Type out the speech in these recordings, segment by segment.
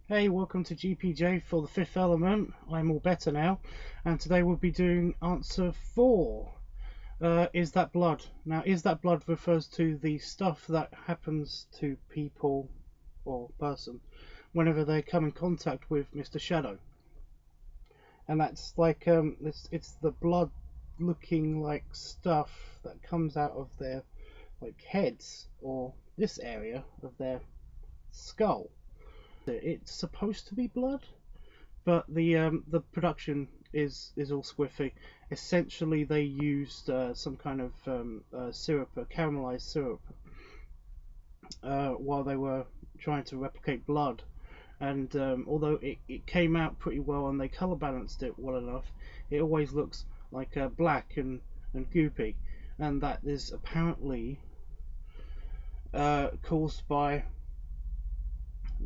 Hey, welcome to GPJ for the fifth element. I'm all better now, and today we'll be doing answer 4. Is that blood? Now, is that blood refers to the stuff that happens to people or person whenever they come in contact with Mr. Shadow, and that's like it's the blood looking like stuff that comes out of their like heads or this area of their skull. It's supposed to be blood, but the production is all squiffy. Essentially, they used some kind of syrup, caramelized syrup, while they were trying to replicate blood. And although it came out pretty well and they color balanced it well enough, it always looks like black and goopy, and that is apparently caused by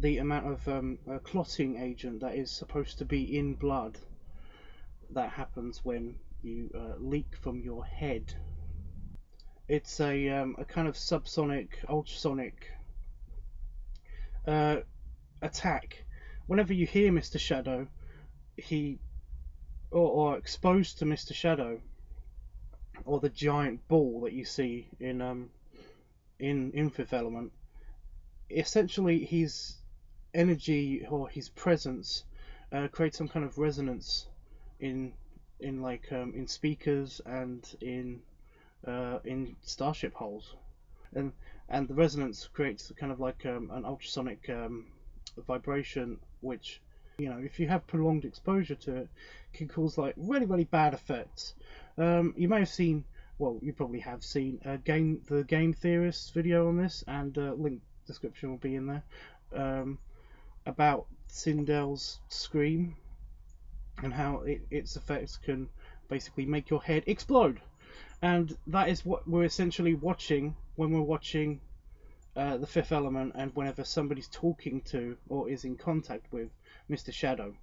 the amount of clotting agent that is supposed to be in blood that happens when you leak from your head. It's a kind of subsonic, ultrasonic uh, attack. Whenever you hear Mr. Shadow, he or exposed to Mr. Shadow, or the giant ball that you see in Fifth Element, essentially his energy or his presence creates some kind of resonance in in speakers and in starship holes, and the resonance creates kind of like an ultrasonic vibration, which, if you have prolonged exposure to it, can cause like really bad effects. You may have seen, well, you probably have seen the game theorist video on this, and link description will be in there, about Sindell's scream and how its effects can basically make your head explode. And that is what we're essentially watching when we're watching the Fifth Element, and whenever somebody's talking to or is in contact with Mr. Shadow.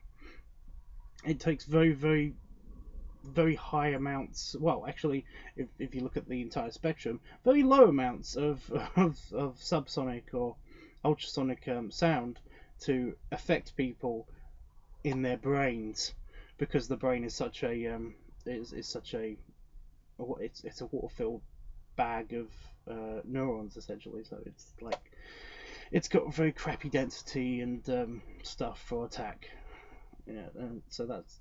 It takes very high amounts, well, actually, if you look at the entire spectrum, very low amounts of subsonic or ultrasonic sound to affect people in their brains, because the brain is such a it's a water filled bag of neurons, essentially. So it's like it's got very crappy density and stuff for attack. Yeah, and so that's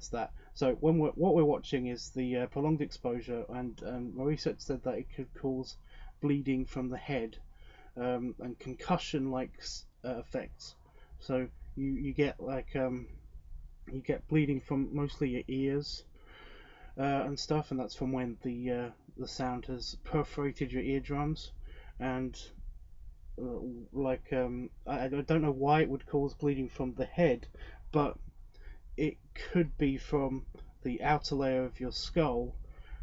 that. So what we're watching is the prolonged exposure, and my research said that it could cause bleeding from the head, and concussion like effects. So you get like you get bleeding from mostly your ears and stuff, and that's from when the sound has perforated your eardrums, and I don't know why it would cause bleeding from the head, but it could be from the outer layer of your skull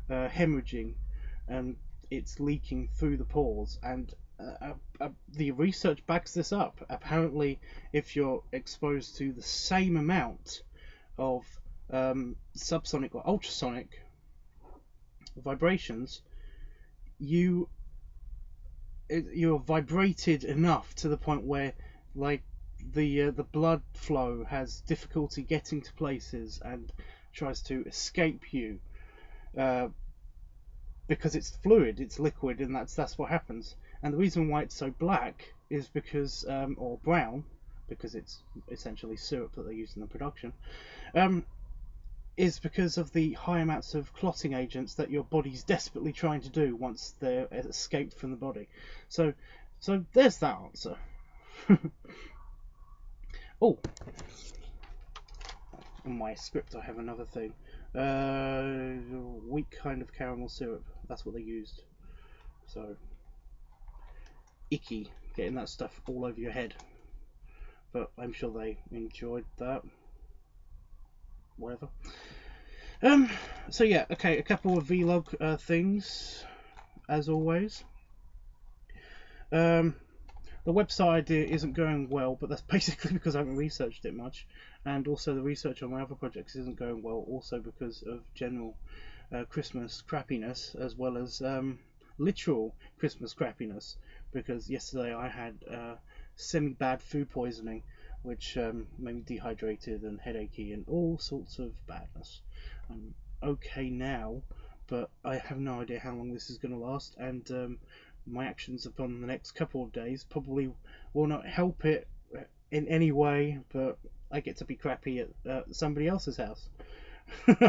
hemorrhaging, and it's leaking through the pores. And the research backs this up. Apparently, if you're exposed to the same amount of subsonic or ultrasonic vibrations, you're vibrated enough to the point where like the blood flow has difficulty getting to places and tries to escape you, uh, because it's fluid, it's liquid, and that's what happens. And the reason why it's so black is because or brown, because it's essentially syrup that they use in the production, is because of the high amounts of clotting agents that your body's desperately trying to do once they're escaped from the body. So there's that answer. Oh, in my script I have another thing. Weak kind of caramel syrup. That's what they used. So icky, getting that stuff all over your head. But I'm sure they enjoyed that. Whatever. So yeah, okay, a couple of vlog things, as always. The website idea isn't going well, but that's basically because I haven't researched it much, and also the research on my other projects isn't going well, also because of general Christmas crappiness, as well as literal Christmas crappiness, because yesterday I had semi-bad food poisoning which made me dehydrated and headachy and all sorts of badness. I'm okay now, but I have no idea how long this is going to last, and my actions upon the next couple of days probably will not help it in any way, but I get to be crappy at somebody else's house.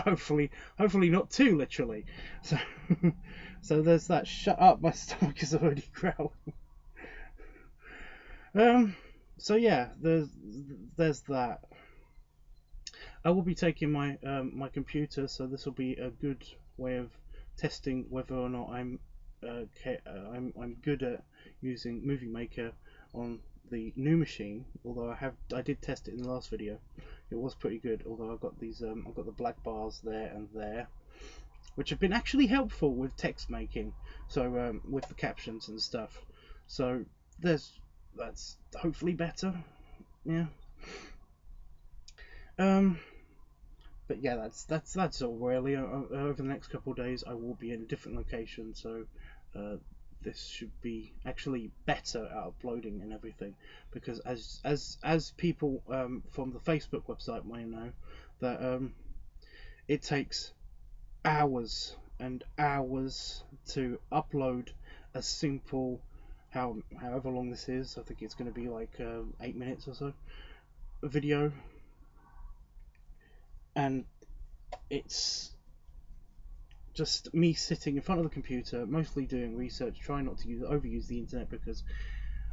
hopefully not too literally. So, so there's that. Shut up! My stomach is already growling. Um. So yeah, there's that. I will be taking my computer, so this will be a good way of testing whether or not I'm good at using Movie Maker on the new machine. Although I did test it in the last video, it was pretty good. Although I've got the black bars there and there, which have been actually helpful with text making. So with the captions and stuff. So that's hopefully better. Yeah. Um. But yeah, that's all really. Over the next couple of days, I will be in a different location, so uh, this should be actually better at uploading and everything. Because as people from the Facebook website may know, that it takes hours and hours to upload a simple, however long this is. I think it's going to be like 8 minutes or so, a video, and it's just me sitting in front of the computer, mostly doing research, trying not to overuse the internet because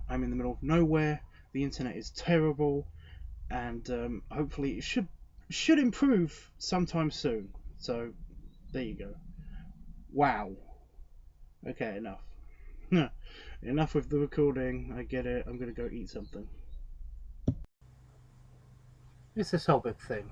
I'm in the middle of nowhere. The internet is terrible, and hopefully it should improve sometime soon. So there you go. Wow. Okay, enough. Enough with the recording. I get it. I'm gonna go eat something. It's this whole big thing.